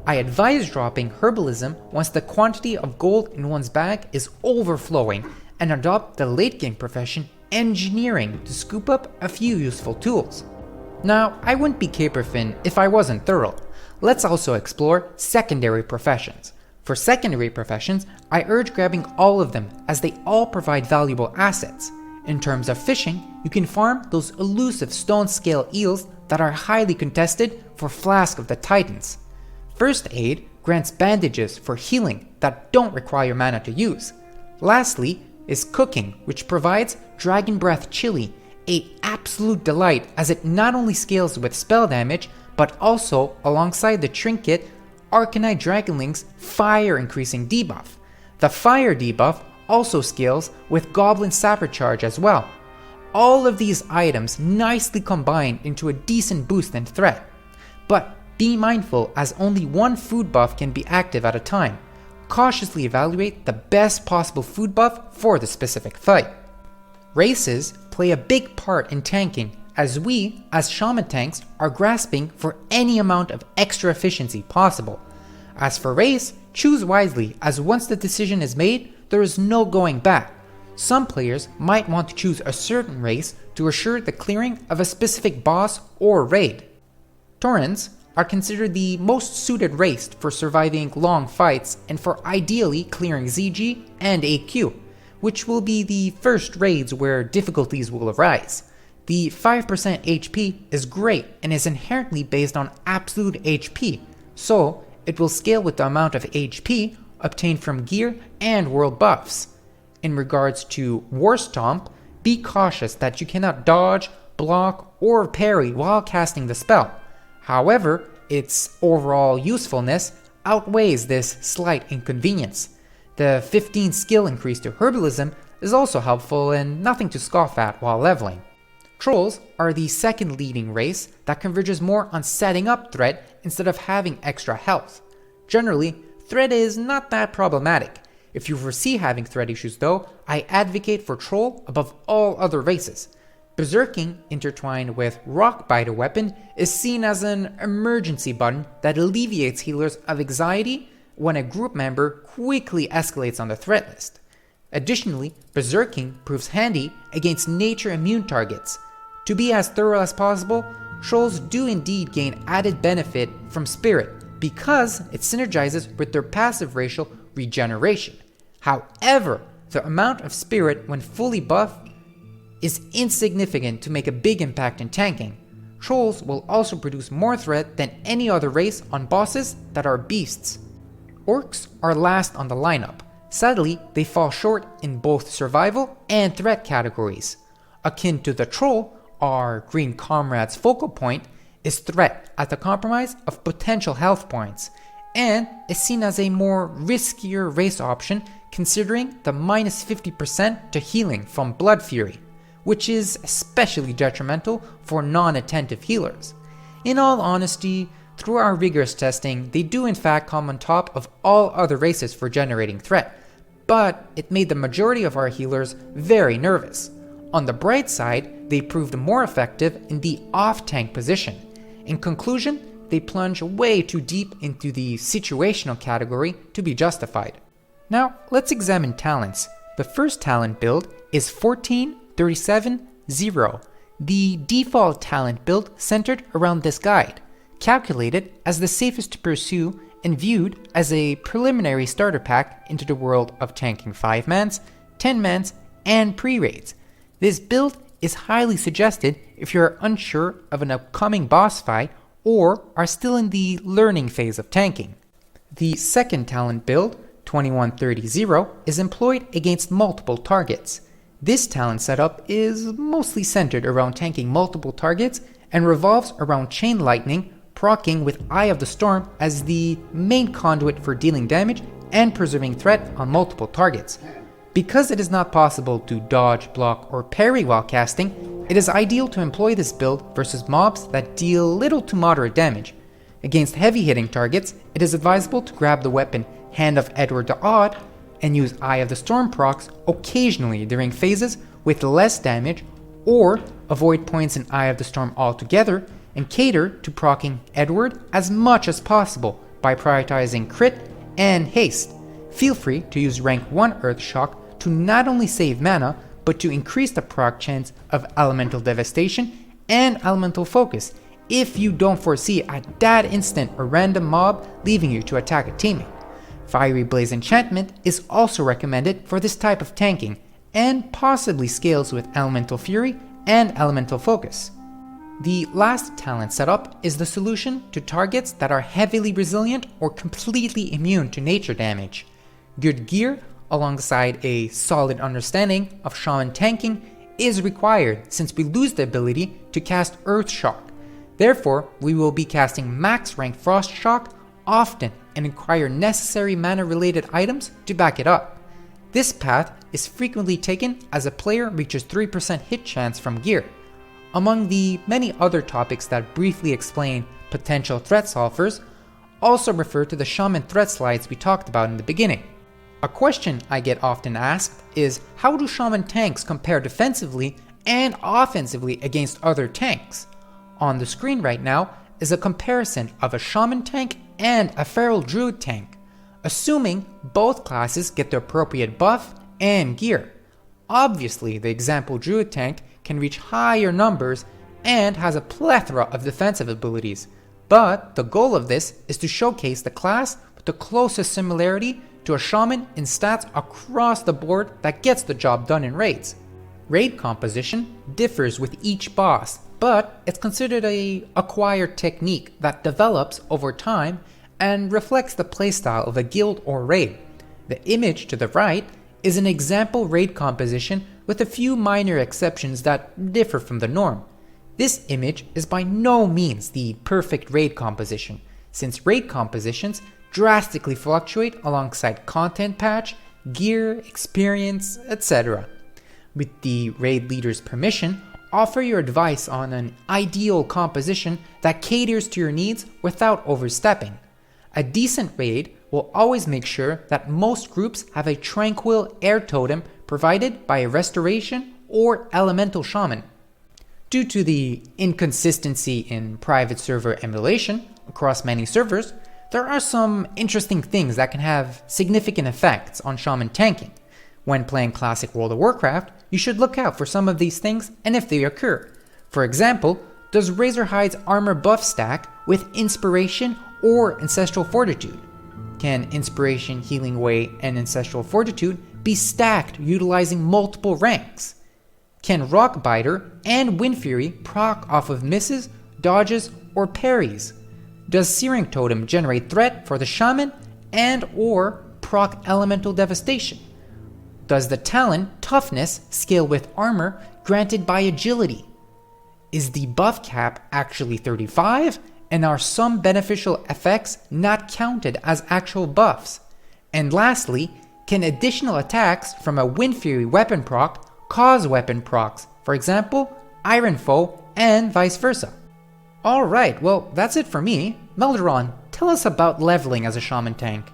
[SPEAKER 2] I advise dropping Herbalism once the quantity of gold in one's bag is overflowing, and adopt the late game profession Engineering to scoop up a few useful tools. Now, I wouldn't be Caperfin if I wasn't thorough. Let's also explore secondary professions. For secondary professions, I urge grabbing all of them as they all provide valuable assets. In terms of fishing, you can farm those elusive stone scale eels that are highly contested for Flask of the Titans. First Aid grants bandages for healing that don't require mana to use. Lastly is Cooking, which provides Dragon Breath Chili, an absolute delight as it not only scales with spell damage, but also alongside the trinket Arcanite Dragonling's fire increasing debuff. The fire debuff also scales with Goblin Sapper Charge as well. All of these items nicely combine into a decent boost in threat. But be mindful as only one food buff can be active at a time. Cautiously evaluate the best possible food buff for the specific fight. Races play a big part in tanking, as we, as Shaman tanks, are grasping for any amount of extra efficiency possible. As for race, choose wisely, as once the decision is made, there is no going back. Some players might want to choose a certain race to assure the clearing of a specific boss or raid. Taurens are considered the most suited race for surviving long fights and for ideally clearing ZG and AQ, which will be the first raids where difficulties will arise. The 5% HP is great and is inherently based on absolute HP, so it will scale with the amount of HP obtained from gear and world buffs. In regards to War Stomp, be cautious that you cannot dodge, block, or parry while casting the spell. However, its overall usefulness outweighs this slight inconvenience. The 15 skill increase to Herbalism is also helpful and nothing to scoff at while leveling. Trolls are the second leading race that converges more on setting up threat instead of having extra health. Generally, threat is not that problematic. If you foresee having threat issues though, I advocate for Troll above all other races. Berserking intertwined with Rockbiter weapon is seen as an emergency button that alleviates healers of anxiety when a group member quickly escalates on the threat list. Additionally, Berserking proves handy against nature immune targets. To be as thorough as possible, Trolls do indeed gain added benefit from Spirit because it synergizes with their passive racial Regeneration. However, the amount of Spirit when fully buffed is insignificant to make a big impact in tanking. Trolls will also produce more threat than any other race on bosses that are beasts. Orcs are last on the lineup. Sadly, they fall short in both survival and threat categories. Akin to the Troll, our Green Comrade's focal point is threat at the compromise of potential health points, and is seen as a more riskier race option considering the minus 50% to healing from Blood Fury, which is especially detrimental for non-attentive healers. In all honesty, through our rigorous testing, they do in fact come on top of all other races for generating threat, but it made the majority of our healers very nervous. On the bright side, they proved more effective in the off-tank position. In conclusion, they plunge way too deep into the situational category to be justified. Now, let's examine talents. The first talent build is 14-37-0, the default talent build centered around this guide, calculated as the safest to pursue and viewed as a preliminary starter pack into the world of tanking 5-mans, 10-mans, and pre-raids. This build is highly suggested if you're unsure of an upcoming boss fight or are still in the learning phase of tanking. The second talent build, 21-30-0, is employed against multiple targets. This talent setup is mostly centered around tanking multiple targets and revolves around Chain Lightning, proccing with Eye of the Storm as the main conduit for dealing damage and preserving threat on multiple targets. Because it is not possible to dodge, block, or parry while casting, it is ideal to employ this build versus mobs that deal little to moderate damage. Against heavy hitting targets, it is advisable to grab the weapon Hand of Edward the Odd and use Eye of the Storm procs occasionally during phases with less damage, or avoid points in Eye of the Storm altogether and cater to proccing Edward as much as possible by prioritizing crit and haste. Feel free to use rank 1 Earth Shock to not only save mana, but to increase the proc chance of Elemental Devastation and Elemental Focus if you don't foresee at that instant a random mob leaving you to attack a teammate. Fiery Blaze Enchantment is also recommended for this type of tanking, and possibly scales with Elemental Fury and Elemental Focus. The last talent setup is the solution to targets that are heavily resilient or completely immune to nature damage. Good gear, alongside a solid understanding of Shaman tanking, is required since we lose the ability to cast Earth Shock. Therefore, we will be casting max rank Frost Shock often and require necessary mana related items to back it up. This path is frequently taken as a player reaches 3% hit chance from gear. Among the many other topics that briefly explain potential threat solvers, also refer to the Shaman threat slides we talked about in the beginning. A question I get often asked is, how do Shaman tanks compare defensively and offensively against other tanks? On the screen right now is a comparison of a Shaman tank and a Feral Druid tank, assuming both classes get the appropriate buff and gear. Obviously, the example Druid tank can reach higher numbers and has a plethora of defensive abilities, but the goal of this is to showcase the class with the closest similarity to a shaman in stats across the board that gets the job done in raids. Raid composition differs with each boss, but it's considered a acquired technique that develops over time and reflects the playstyle of a guild or raid. The image to the right is an example raid composition with a few minor exceptions that differ from the norm. This image is by no means the perfect raid composition, since raid compositions drastically fluctuate alongside content patch, gear, experience, etc. With the raid leader's permission, offer your advice on an ideal composition that caters to your needs without overstepping. A decent raid will always make sure that most groups have a tranquil air totem provided by a restoration or elemental shaman. Due to the inconsistency in private server emulation across many servers, there are some interesting things that can have significant effects on shaman tanking. When playing classic World of Warcraft, you should look out for some of these things and if they occur. For example, does Razorhide's armor buff stack with Inspiration or Ancestral Fortitude? Can Inspiration, Healing Way, and Ancestral Fortitude be stacked utilizing multiple ranks? Can Rockbiter and Windfury proc off of misses, dodges, or parries? Does Searing Totem generate threat for the shaman and or proc elemental devastation? Does the Talon toughness scale with armor granted by agility? Is the buff cap actually 35? And are some beneficial effects not counted as actual buffs? And lastly, can additional attacks from a Windfury weapon proc cause weapon procs, for example, Iron Foe and vice versa? Alright, well that's it for me. Melderon, tell us about leveling as a shaman tank.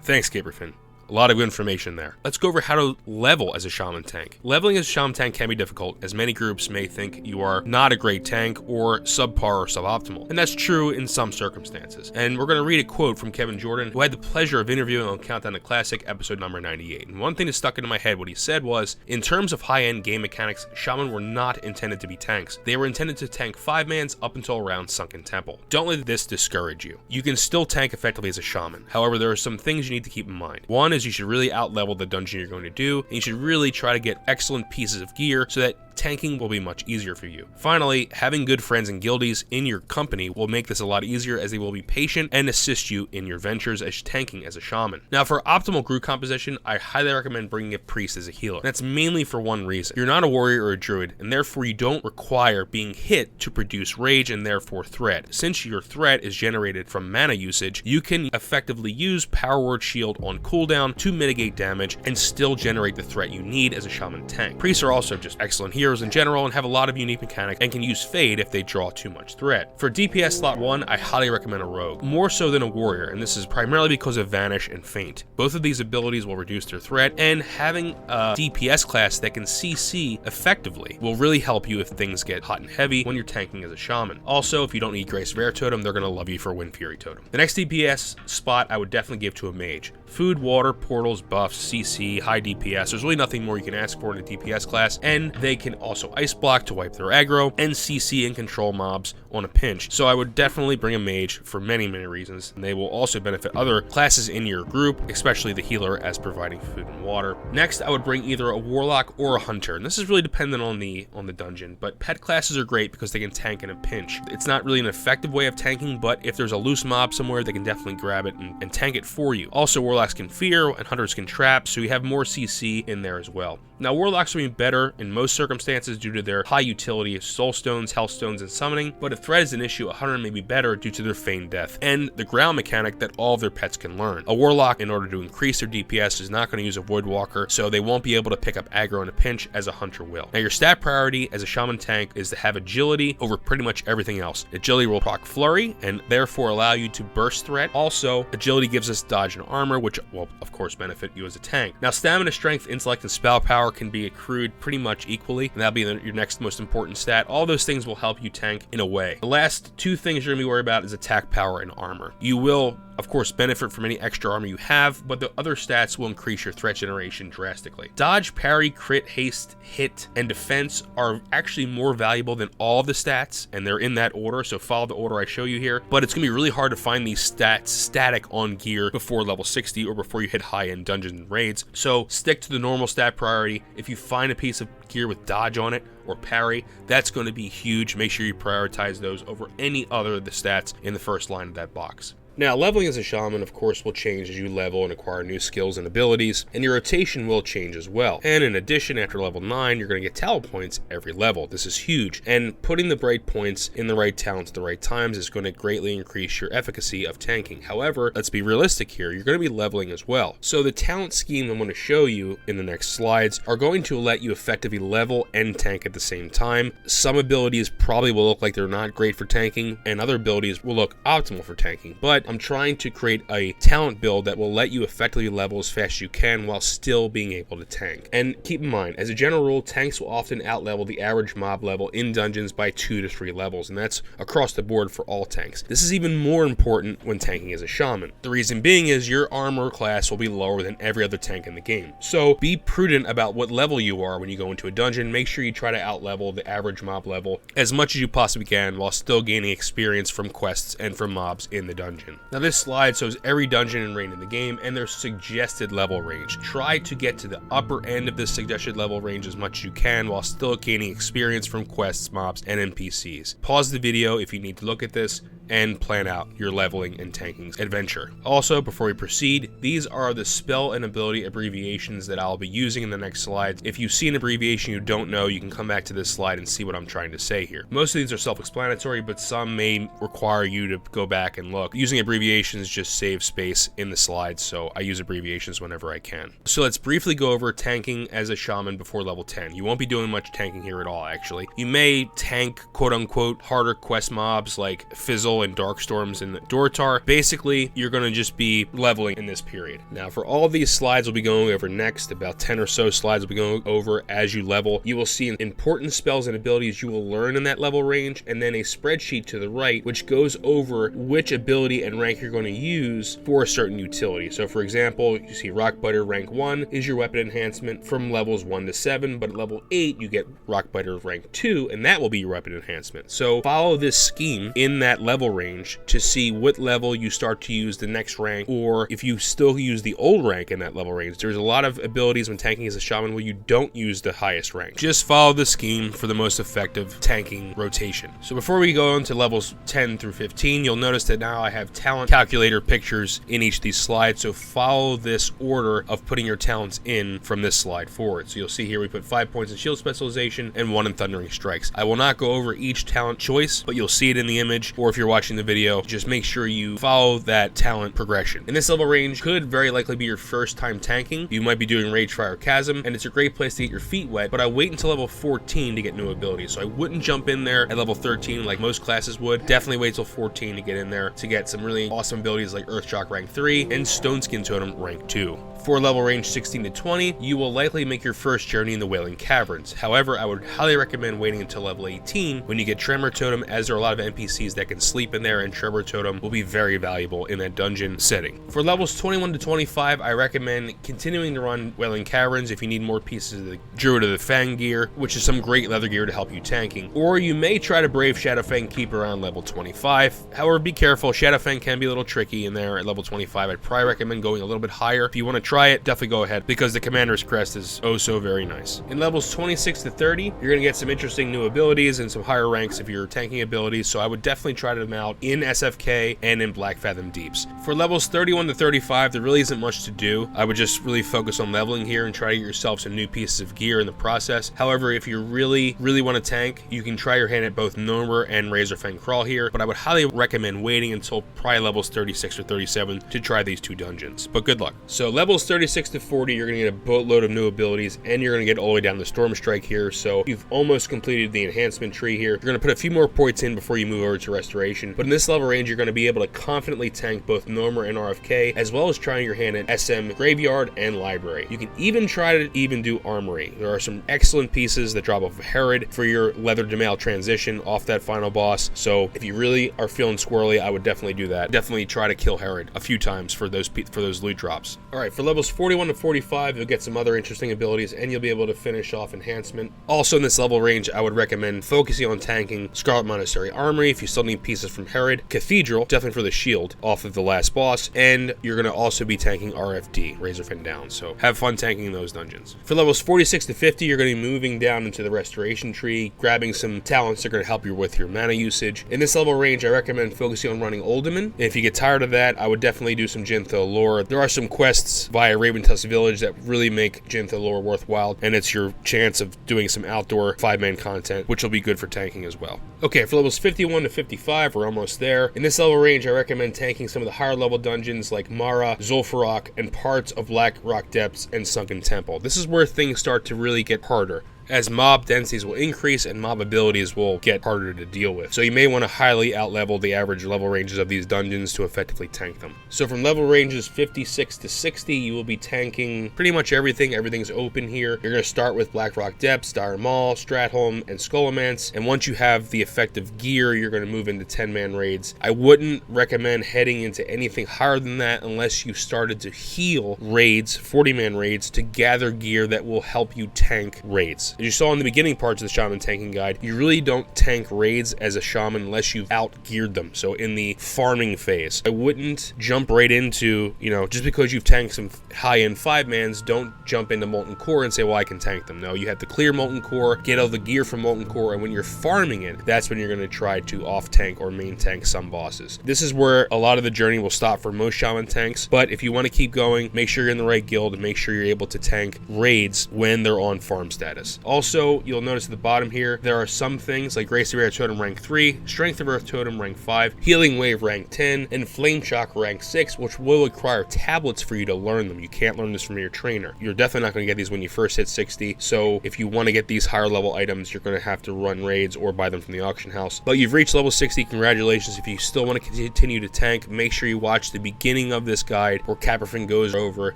[SPEAKER 1] Thanks, Gaberfin. A lot of good information there. Let's go over how to level as a shaman tank. Leveling as a shaman tank can be difficult, as many groups may think you are not a great tank or subpar or suboptimal. And that's true in some circumstances. And we're going to read a quote from Kevin Jordan, who had the pleasure of interviewing on Countdown to Classic, episode number 98. And one thing that stuck into my head, what he said was, in terms of high-end game mechanics, shaman were not intended to be tanks. They were intended to tank 5-mans up until around Sunken Temple. Don't let this discourage you. You can still tank effectively as a shaman. However, there are some things you need to keep in mind. One is you should really out-level the dungeon you're going to do, and you should really try to get excellent pieces of gear so that tanking will be much easier for you. Finally, having good friends and guildies in your company will make this a lot easier, as they will be patient and assist you in your ventures as tanking as a shaman. Now, for optimal group composition, I highly recommend bringing a priest as a healer. That's mainly for one reason. You're not a warrior or a druid, and therefore you don't require being hit to produce rage and therefore threat. Since your threat is generated from mana usage, you can effectively use Power Word Shield on cooldown to mitigate damage and still generate the threat you need as a shaman tank. Priests are also just excellent heroes in general and have a lot of unique mechanics and can use Fade if they draw too much threat. For DPS slot 1, I highly recommend a rogue, more so than a warrior, and this is primarily because of Vanish and Faint. Both of these abilities will reduce their threat, and having a DPS class that can CC effectively will really help you if things get hot and heavy when you're tanking as a shaman. Also, if you don't need Grace Rare Totem, they're going to love you for Windfury Totem. The next DPS spot I would definitely give to a mage. Food, water, portals, buffs, CC, high DPS. There's really nothing more you can ask for in a DPS class, and they can also ice block to wipe their aggro, and CC and control mobs on a pinch. So I would definitely bring a mage for many reasons, and they will also benefit other classes in your group, especially the healer, as providing food and water. Next, I would bring either a warlock or a hunter, and this is really dependent on the dungeon, but pet classes are great because they can tank in a pinch. It's not really an effective way of tanking, but if there's a loose mob somewhere, they can definitely grab it and tank it for you. Also, warlocks can fear and hunters can trap, so you have more CC in there as well. Now, warlocks will be better in most circumstances due to their high utility of soul stones, health stones, and summoning, but if threat is an issue, a hunter may be better due to their feigned death and the ground mechanic that all of their pets can learn. A warlock, in order to increase their DPS, is not going to use a woodwalker, so they won't be able to pick up aggro in a pinch as a hunter will. Now, your stat priority as a shaman tank is to have agility over pretty much everything else. Agility will proc flurry and therefore allow you to burst threat. Also, agility gives us dodge and armor, which will of course benefit you as a tank. Now, stamina, strength, intellect, and spell power power can be accrued pretty much equally, and that'll be your next most important stat. All those things will help you tank in a way. The last two things you're gonna be worried about is attack power and armor. You will, of course, benefit from any extra armor you have, but the other stats will increase your threat generation drastically. Dodge, parry, crit, haste, hit, and defense are actually more valuable than all the stats, and they're in that order, so follow the order I show you here. But it's gonna be really hard to find these stats static on gear before level 60 or before you hit high-end dungeons and raids, so stick to the normal stat priority. If you find a piece of gear with dodge on it or parry, that's going to be huge. Make sure you prioritize those over any other of the stats in the first line of that box. Now, leveling as a shaman, of course, will change as you level and acquire new skills and abilities, and your rotation will change as well. And in addition, after level 9, you're going to get talent points every level. This is huge, and putting the right points in the right talents at the right times is going to greatly increase your efficacy of tanking. However, let's be realistic here, you're going to be leveling as well. So the talent scheme I'm going to show you in the next slides are going to let you effectively level and tank at the same time. Some abilities probably will look like they're not great for tanking, and other abilities will look optimal for tanking, but I'm trying to create a talent build that will let you effectively level as fast as you can while still being able to tank. And keep in mind, as a general rule, tanks will often outlevel the average mob level in dungeons by 2 to 3 levels, and that's across the board for all tanks. This is even more important when tanking as a shaman. The reason being is your armor class will be lower than every other tank in the game. So be prudent about what level you are when you go into a dungeon. Make sure you try to outlevel the average mob level as much as you possibly can while still gaining experience from quests and from mobs in the dungeon. Now this slide shows every dungeon and raid in the game and their suggested level range. Try to get to the upper end of this suggested level range as much as you can while still gaining experience from quests, mobs, and NPCs. Pause the video if you need to look at this and plan out your leveling and tanking adventure. Also, before we proceed, these are the spell and ability abbreviations that I'll be using in the next slides. If you see an abbreviation you don't know, you can come back to this slide and see what I'm trying to say here. Most of these are self-explanatory, but some may require you to go back and look. Using abbreviations just saves space in the slides, so I use abbreviations whenever I can. So let's briefly go over tanking as a shaman before level 10. You won't be doing much tanking here at all, actually. You may tank, quote-unquote, harder quest mobs like Fizzle and Darkstorms and Dortar. Basically, you're going to just be leveling in this period. Now, for all these slides we'll be going over next, about 10 or so slides we'll be going over as you level, you will see important spells and abilities you will learn in that level range, and then a spreadsheet to the right which goes over which ability and rank you're going to use for a certain utility. So for example, you see Rockbiter rank 1 is your weapon enhancement from levels 1 to 7, but at level 8 you get Rockbiter rank 2, and that will be your weapon enhancement. So follow this scheme in that level range to see what level you start to use the next rank, or if you still use the old rank in that level range. There's a lot of abilities when tanking as a shaman where you don't use the highest rank. Just follow the scheme for the most effective tanking rotation. So before we go on to levels 10 through 15, you'll notice that now I have talent calculator pictures in each of these slides, so follow this order of putting your talents in from this slide forward. So you'll see here we put 5 points in shield specialization and 1 in thundering strikes. I will not go over each talent choice, but you'll see it in the image, or if you're watching the video, just make sure you follow that talent progression. In this level range could very likely be your first time tanking. You might be doing Ragefire or Chasm, and it's a great place to get your feet wet, but I wait until level 14 to get new abilities. So I wouldn't jump in there at level 13 like most classes would. Definitely wait till 14 to get in there to get some really awesome abilities like Earthshock rank 3 and Stoneskin Totem rank 2. For level range 16 to 20, you will likely make your first journey in the Wailing Caverns. However, I would highly recommend waiting until level 18 when you get Tremor Totem, as there are a lot of NPCs that can sleep in there, and Tremor Totem will be very valuable in that dungeon setting. For levels 21 to 25, I recommend continuing to run Wailing Caverns if you need more pieces of the Druid of the Fang gear, which is some great leather gear to help you tanking. Or you may try to brave Shadowfang Keep around level 25. However, be careful, Shadowfang can be a little tricky in there at level 25. I'd probably recommend going a little bit higher. If you want to try it, definitely go ahead, because the Commander's Crest is oh so very nice. In levels 26 to 30, you're going to get some interesting new abilities and some higher ranks if you're tanking abilities, so I would definitely try them out in SFK and in Black Fathom Deeps. For levels 31 to 35, there really isn't much to do. I would just really focus on leveling here and try to get yourself some new pieces of gear in the process. However, if you really want to tank, you can try your hand at both Gnomer and Razorfang Crawl here, but I would highly recommend waiting until probably levels 36 or 37 to try these two dungeons. But good luck. So levels 36 to 40, you're going to get a boatload of new abilities, and you're going to get all the way down to Storm Strike here, so you've almost completed the enhancement tree here. You're going to put a few more points in before you move over to Restoration. Regeneration, but in this level range, you're going to be able to confidently tank both Normer and RFK, as well as trying your hand at SM, Graveyard, and Library. You can even try to do Armory. There are some excellent pieces that drop off of Herod for your Leather Demail transition off that final boss, so if you really are feeling squirrely, I would definitely do that. Definitely try to kill Herod a few times for those loot drops. Alright, for levels 41 to 45, you'll get some other interesting abilities, and you'll be able to finish off Enhancement. Also in this level range, I would recommend focusing on tanking Scarlet Monastery Armory if you still need pieces from Herod, Cathedral, definitely for the shield off of the last boss, and you're going to also be tanking RFD, Razorfin Down, so have fun tanking those dungeons. For levels 46 to 50, you're going to be moving down into the Restoration tree, grabbing some talents that are going to help you with your mana usage. In this level range, I recommend focusing on running Uldaman. If you get tired of that, I would definitely do some Jintho lore. There are some quests via Raventusk Village that really make Jintho lore worthwhile, and it's your chance of doing some outdoor 5-man content, which will be good for tanking as well. Okay, for levels 51 to 55, we're almost there. In this level range, I recommend tanking some of the higher level dungeons like Mara, Zul'Farrak, and parts of Black Rock Depths and Sunken Temple. This is where things start to really get harder, as mob densities will increase and mob abilities will get harder to deal with. So you may want to highly outlevel the average level ranges of these dungeons to effectively tank them. So from level ranges 56 to 60, you will be tanking pretty much everything. Everything's open here. You're going to start with Black Rock Depths, Dire Maul, Stratholme, and Skullomance, and once you have the effective gear, you're going to move into 10-man raids. I wouldn't recommend heading into anything higher than that unless you started to heal raids, 40-man raids, to gather gear that will help you tank raids. As you saw in the beginning parts of the Shaman tanking guide, you really don't tank raids as a Shaman unless you've out-geared them. So in the farming phase, I wouldn't jump right into, just because you've tanked some high-end 5-mans, don't jump into Molten Core and say, well, I can tank them. No, you have to clear Molten Core, get all the gear from Molten Core, and when you're farming it, that's when you're going to try to off-tank or main tank some bosses. This is where a lot of the journey will stop for most Shaman tanks, but if you want to keep going, make sure you're in the right guild and make sure you're able to tank raids when they're on farm status. Also, you'll notice at the bottom here, there are some things like Grace of Air Totem rank 3, Strength of Earth Totem rank 5, Healing Wave rank 10, and Flame Shock rank 6, which will require tablets for you to learn them. You can't learn this from your trainer. You're definitely not going to get these when you first hit 60, so if you want to get these higher level items, you're going to have to run raids or buy them from the auction house. But you've reached level 60, congratulations. If you still want to continue to tank, make sure you watch the beginning of this guide where Caprafin goes over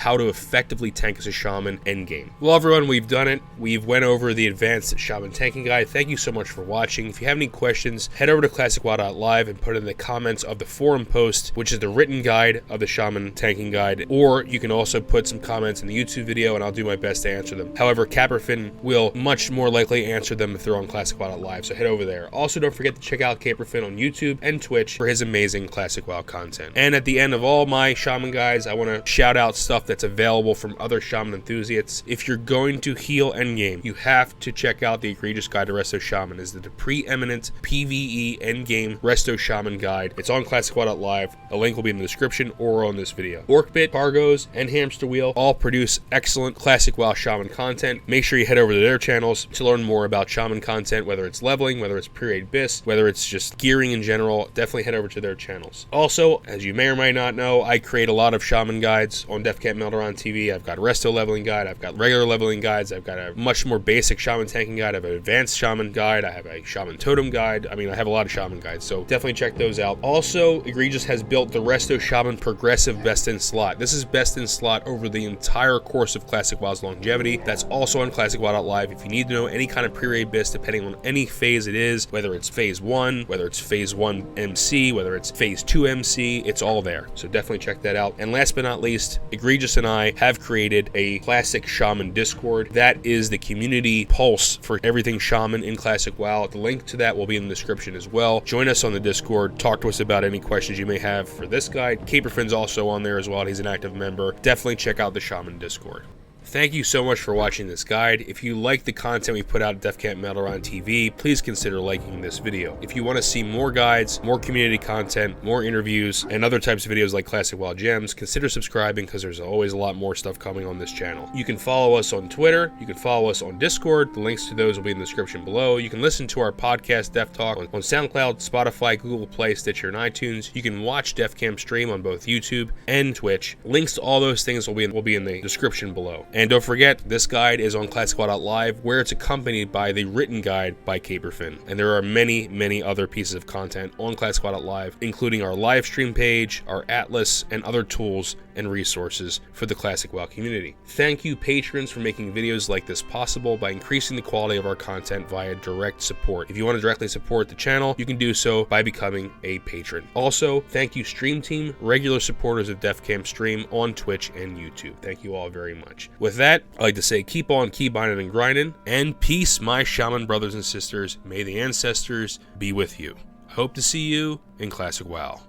[SPEAKER 1] how to effectively tank as a Shaman endgame. Well, everyone, we've done it. We've went over the advanced Shaman tanking guide. Thank you so much for watching. If you have any questions, head over to ClassicWoW.live and put in the comments of the forum post, which is the written guide of the Shaman tanking guide, or you can also put some comments in the YouTube video and I'll do my best to answer them. However, Caprafin will much more likely answer them if they're on ClassicWoW.live, so head over there. Also, don't forget to check out Caprafin on YouTube and Twitch for his amazing Classic WoW content. And at the end of all my Shaman guides, I want to shout out stuff that's available from other Shaman enthusiasts. If you're going to heal endgame, you have to check out the Egregious Guide to Resto Shaman. Is the preeminent PvE endgame Resto Shaman guide. It's on ClassicWoW.live. A link will be in the description or on this video. Orkbit, Cargos, and Hamster Wheel all produce excellent Classic WoW Shaman content. Make sure you head over to their channels to learn more about Shaman content, whether it's leveling, whether it's pre-raid bis, whether it's just gearing in general. Definitely head over to their channels. Also, as you may or may not know, I create a lot of Shaman guides on DefCamp Melderon TV. I've got a Resto leveling guide, I've got regular leveling guides, I've got a much more basic Shaman tanking guide, I have an advanced Shaman guide, I have a Shaman Totem guide. I mean, I have a lot of Shaman guides, so definitely check those out. Also, Egregious has built the Resto Shaman Progressive Best in Slot. This is best in slot over the entire course of Classic WoW's longevity. That's also on ClassicWoW.live. If you need to know any kind of pre-raid bis, depending on any phase it is, whether it's phase 1, whether it's phase 1 MC, whether it's phase 2 MC, it's all there. So definitely check that out. And last but not least, Egregious and I have created a Classic Shaman Discord. That is the community pulse for everything Shaman in Classic WoW. The link to that will be in the description as well. Join us on the Discord. Talk to us about any questions you may have for this guide. Caperfin's also on there as well. He's an active member. Definitely check out the Shaman Discord. Thank you so much for watching this guide. If you like the content we put out at DefCamp Melderon TV, please consider liking this video. If you want to see more guides, more community content, more interviews, and other types of videos like Classic WoW Gems, consider subscribing because there's always a lot more stuff coming on this channel. You can follow us on Twitter, you can follow us on Discord, the links to those will be in the description below. You can listen to our podcast DefTalk on SoundCloud, Spotify, Google Play, Stitcher, and iTunes. You can watch DefCamp stream on both YouTube and Twitch. Links to all those things will be in the description below. And don't forget, this guide is on ClassicWoW.live, where it's accompanied by the written guide by Caperfin. And there are many other pieces of content on ClassicWoW.live, including our live stream page, our atlas, and other tools and resources for the Classic WoW community. Thank you, patrons, for making videos like this possible by increasing the quality of our content via direct support. If you want to directly support the channel, you can do so by becoming a patron. Also, thank you, Stream Team, regular supporters of DefCamp Stream on Twitch and YouTube. Thank you all very much. With that, I'd like to say keep on keybinding and grinding, and peace, my shaman brothers and sisters. May the ancestors be with you. I hope to see you in Classic WoW.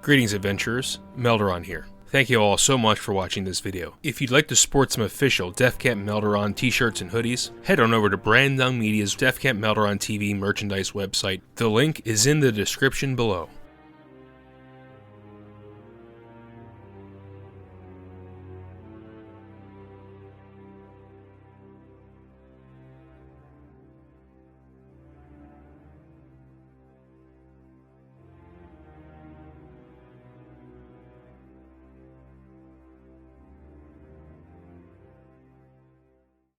[SPEAKER 1] Greetings, adventurers. Melderon here. Thank you all so much for watching this video. If you'd like to sport some official DefCamp Melderon t-shirts and hoodies, head on over to Brandung Media's DefCamp Melderon TV merchandise website. The link is in the description below.